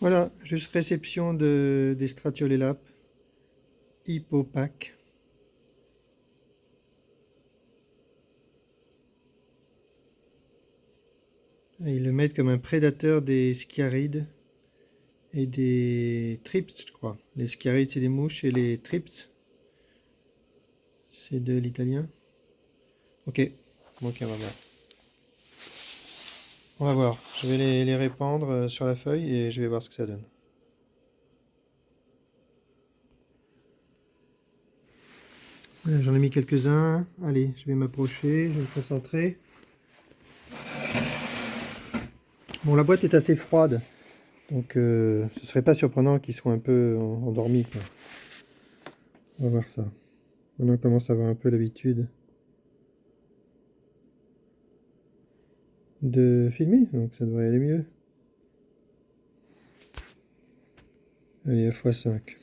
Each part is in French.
Voilà, juste réception des Stratiolelap, Hippopac. Ils le mettent comme un prédateur des sciarides et des thrips, je crois. Les sciarides, c'est des mouches et les thrips, c'est de l'italien. Ok, ok, on va voir. On va voir. Je vais les répandre sur la feuille et je vais voir ce que ça donne. J'en ai mis quelques-uns. Allez, je vais m'approcher, je vais me concentrer. Bon, la boîte est assez froide, donc ce serait pas surprenant qu'ils soient un peu endormis, quoi. On va voir ça. Maintenant, on commence à avoir un peu l'habitude de filmer, donc ça devrait aller mieux. Allez, x5.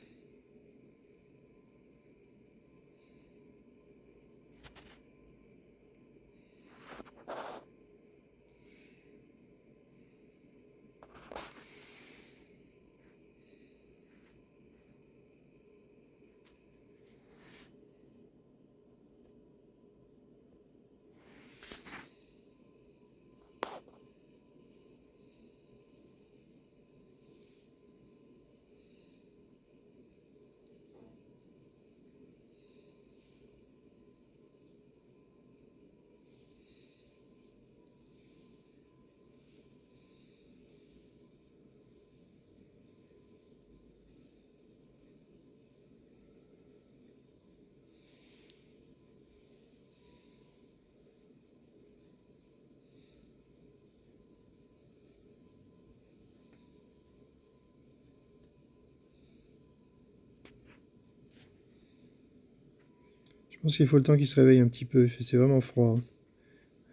Je pense qu'il faut le temps qu'ils se réveillent un petit peu, c'est vraiment froid, hein.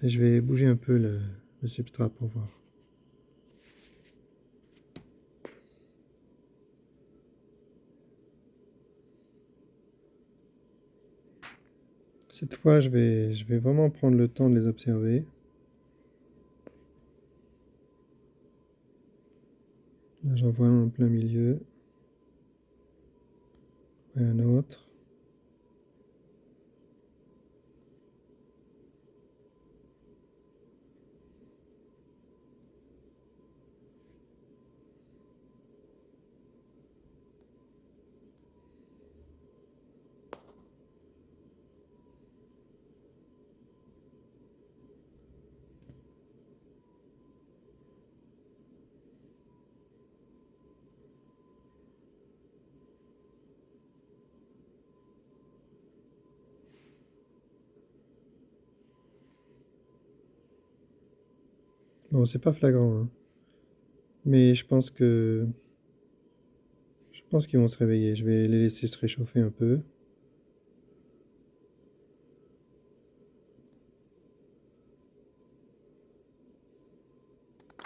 Et je vais bouger un peu le substrat pour voir. Cette fois, je vais vraiment prendre le temps de les observer. Là, j'en vois un en plein milieu. Et un autre. Bon, c'est pas flagrant, hein. Mais je pense qu'ils vont se réveiller. Je vais les laisser se réchauffer un peu.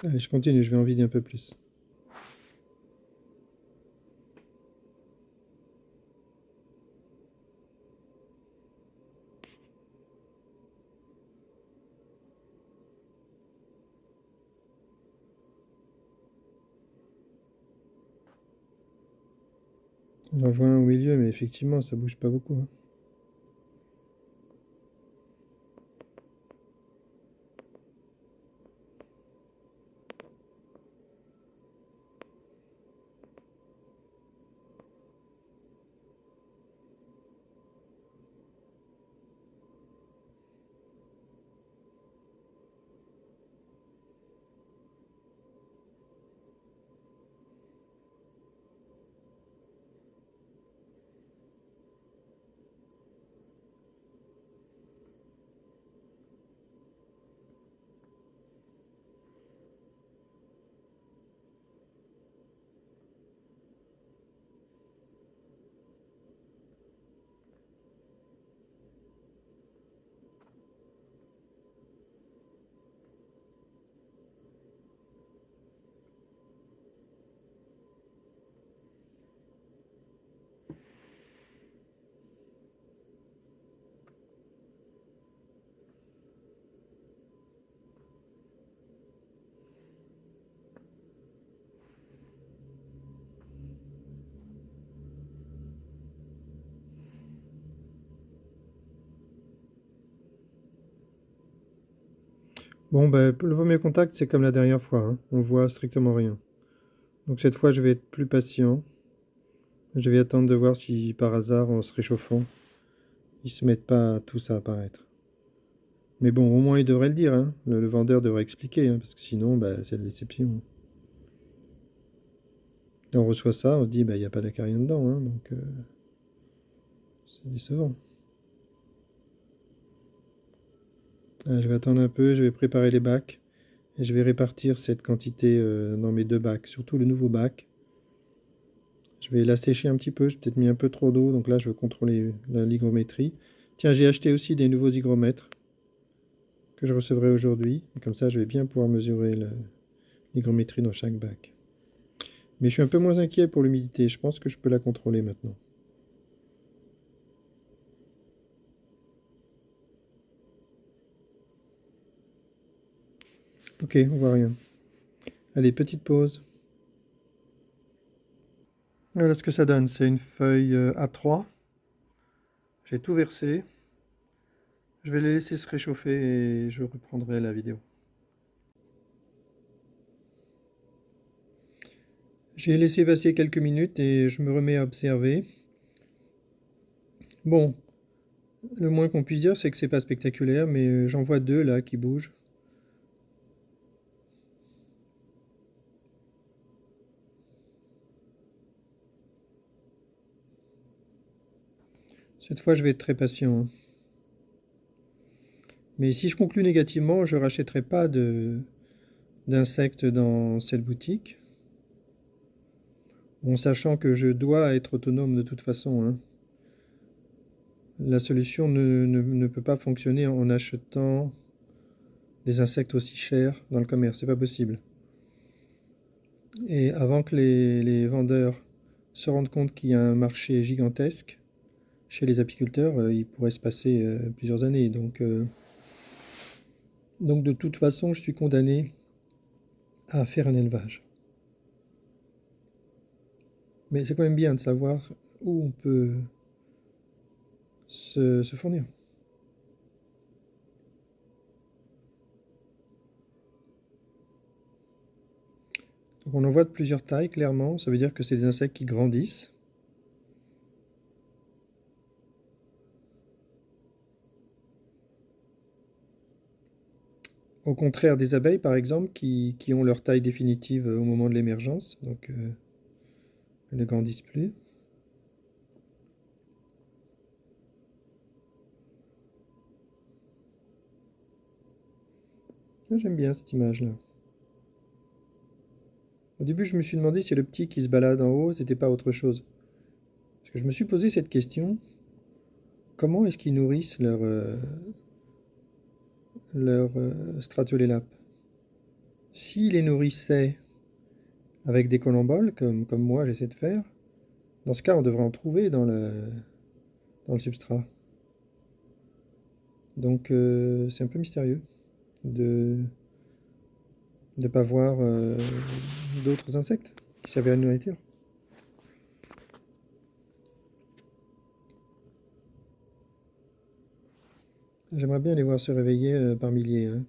Allez, je continue, je vais en vider un peu plus. J'en vois un au milieu, mais effectivement, ça bouge pas beaucoup, hein. Bon, ben, le premier contact, c'est comme la dernière fois, hein. On voit strictement rien. Donc cette fois, je vais être plus patient. Je vais attendre de voir si par hasard, en se réchauffant, ils se mettent pas tous à apparaître. Mais bon, au moins il devrait le dire, hein. Le vendeur devrait expliquer, hein, parce que sinon, bah, c'est la déception. Et on reçoit ça, on se dit, bah, il n'y a pas d'acarien dedans, hein, donc c'est décevant. Je vais attendre un peu, je vais préparer les bacs, et je vais répartir cette quantité dans mes deux bacs, surtout le nouveau bac. Je vais la sécher un petit peu, j'ai peut-être mis un peu trop d'eau, donc là je veux contrôler l'hygrométrie. Tiens, j'ai acheté aussi des nouveaux hygromètres que je recevrai aujourd'hui, et comme ça je vais bien pouvoir mesurer l'hygrométrie dans chaque bac. Mais je suis un peu moins inquiet pour l'humidité, je pense que je peux la contrôler maintenant. Ok, on voit rien. Allez, petite pause. Voilà ce que ça donne, c'est une feuille A3. J'ai tout versé. Je vais les laisser se réchauffer et je reprendrai la vidéo. J'ai laissé passer quelques minutes et je me remets à observer. Bon, le moins qu'on puisse dire, c'est que c'est pas spectaculaire, mais j'en vois deux là qui bougent. Cette fois, je vais être très patient, hein. Mais si je conclus négativement, je rachèterai pas d'insectes dans cette boutique. Bon, sachant que je dois être autonome de toute façon, hein. La solution ne peut pas fonctionner en achetant des insectes aussi chers dans le commerce, c'est pas possible. Et avant que les vendeurs se rendent compte qu'il y a un marché gigantesque chez les apiculteurs, il pourrait se passer plusieurs années. Donc de toute façon, je suis condamné à faire un élevage. Mais c'est quand même bien de savoir où on peut se fournir. Donc on en voit de plusieurs tailles, clairement. Ça veut dire que c'est des insectes qui grandissent. Au contraire des abeilles, par exemple, qui ont leur taille définitive au moment de l'émergence. Donc elles ne grandissent plus. Ah, j'aime bien cette image-là. Au début, je me suis demandé si le petit qui se balade en haut, c'était pas autre chose. Parce que je me suis posé cette question, comment est-ce qu'ils nourrissent leur stratolélapes? S'ils les nourrissaient avec des collemboles, comme moi j'essaie de faire, dans ce cas, on devrait en trouver dans le substrat. Donc c'est un peu mystérieux de ne pas voir d'autres insectes qui servent à la nourriture. J'aimerais bien les voir se réveiller par milliers, hein.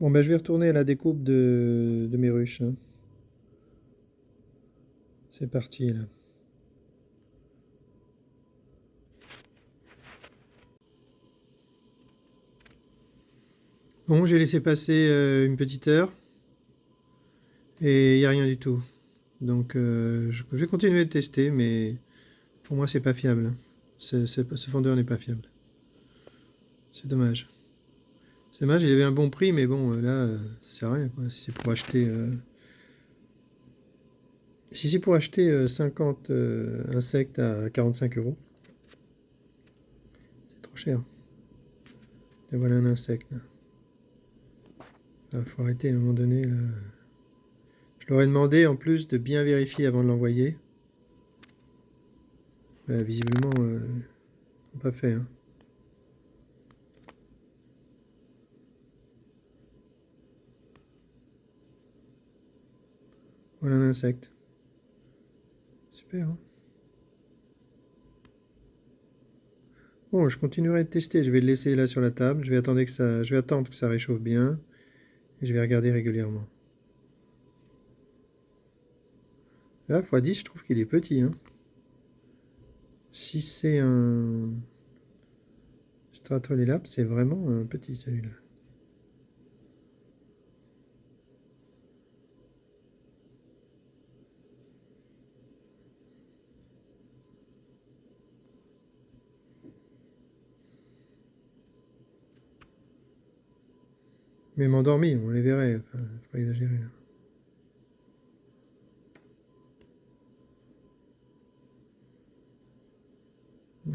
Bon, ben, je vais retourner à la découpe de mes ruches, hein. C'est parti, là. Bon, j'ai laissé passer une petite heure et il n'y a rien du tout. Donc, je vais continuer de tester, mais pour moi, c'est pas fiable, hein. Ce vendeur n'est pas fiable. C'est dommage. C'est dommage, il avait un bon prix, mais bon, là, ça sert à rien, quoi. Si c'est pour acheter, si c'est pour acheter 50 insectes à 45 euros, c'est trop cher. Et voilà un insecte, là. Ah, faut arrêter à un moment donné, là. Je leur ai demandé, en plus, de bien vérifier avant de l'envoyer. Bah, visiblement, ils n'ont pas fait, hein. Voilà un insecte. super. Hein. Bon, je continuerai de tester. Je vais le laisser là sur la table. Je vais attendre que ça réchauffe bien. Et je vais regarder régulièrement. Là, x10, je trouve qu'il est petit. Hein. Si c'est un Stratolelab, c'est vraiment un petit celui-là. Même endormi, on les verrait. Enfin, faut pas exagérer.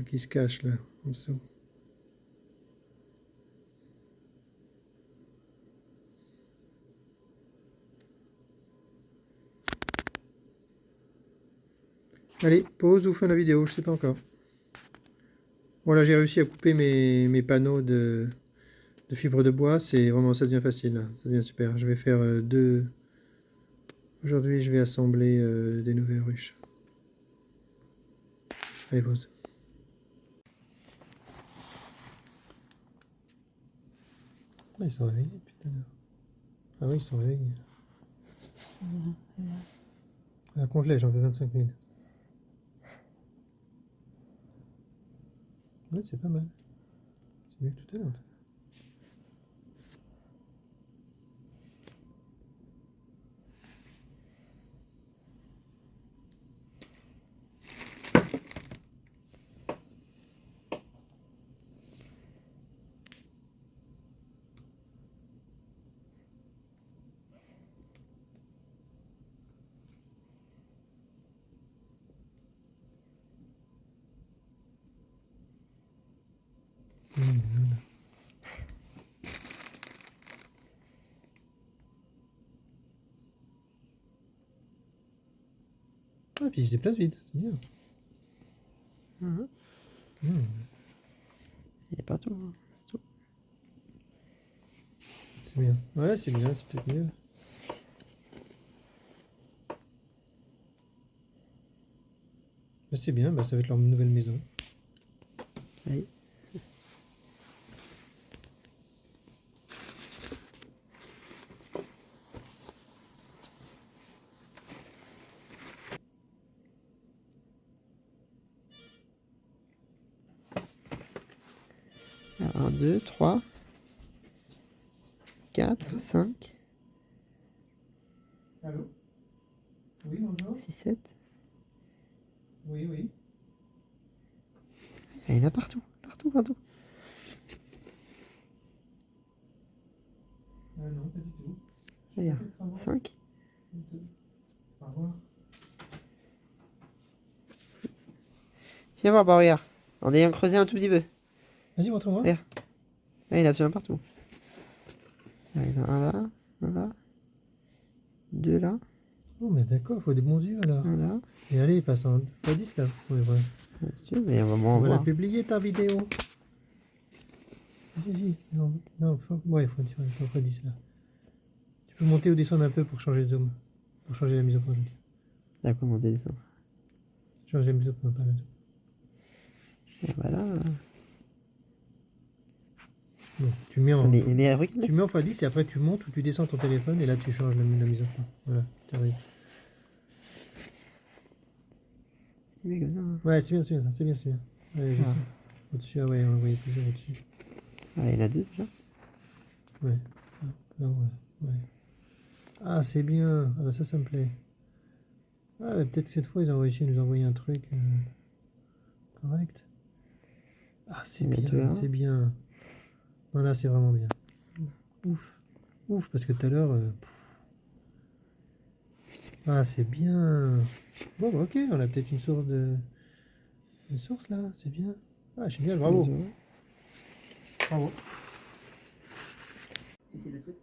Qui se cache là, en dessous. Allez, pause ou fin de la vidéo, je sais pas encore. Bon là j'ai réussi à couper mes panneaux de fibre de bois, c'est vraiment, ça devient facile, là. Ça devient super. Je vais faire deux. Aujourd'hui je vais assembler des nouvelles ruches. Allez, pause. Ah, ils sont réveillés depuis tout à l'heure. Ah oui, ils sont réveillés. Ah, compte-les, j'en fais 25 000. Ouais, c'est pas mal. C'est mieux que tout à l'heure. Ah, puis il se déplace vite, c'est bien. Il est partout. Hein. C'est bien. Ouais, c'est bien, c'est peut-être mieux. Bah, c'est bien, bah, ça va être leur nouvelle maison. Oui. Alors, 1, 2, 3, 4, 5, Allô? Oui, bonjour. 6, 7. Oui, oui. Il y en a partout, partout, partout. Non, pas du tout. Regarde, 5. Au revoir. Viens voir, bah regarde. En ayant creusé un tout petit peu. Vas-y, montre-moi. Regarde. Ah, il y en a absolument partout. Il y en a un là, un là, 2 là, Oh, mais d'accord, il faut des bons yeux alors. un là. Et allez, il passe en x10 là. Ouais, ouais. Si tu veux, mais on va On m'en va la voir. publier ta vidéo. Vas-y, non, non, ouais, faut x10 là. Tu peux monter ou descendre un peu pour changer le zoom. Pour changer la mise au point. D'accord, monter, descendre. Changer la mise au point, pas le zoom. Et voilà. Non, tu mets en, Mais regarde. tu mets en x10 et après tu montes ou tu descends ton téléphone et là tu changes la mise au point. Voilà, t'arrives. C'est mieux comme ça. Hein. Ouais, c'est bien, c'est bien, c'est bien, c'est bien. Ouais, Ah. Au-dessus, ah ouais, on voyait toujours au-dessus. Ah, il y en a 2 déjà. Ouais. Ah, ouais. Ah, c'est bien. Ah, bah, ça me plaît. Ah, peut-être que cette fois, ils ont réussi à nous envoyer un truc correct. Ah, c'est bien, c'est bien. Non, là, c'est vraiment bien. Ouf. Ouf, parce que tout à l'heure... Ah, c'est bien. Bon, bah, ok, on a peut-être une source Une source, là, c'est bien. Ah, génial, bravo. Bravo. C'est le truc,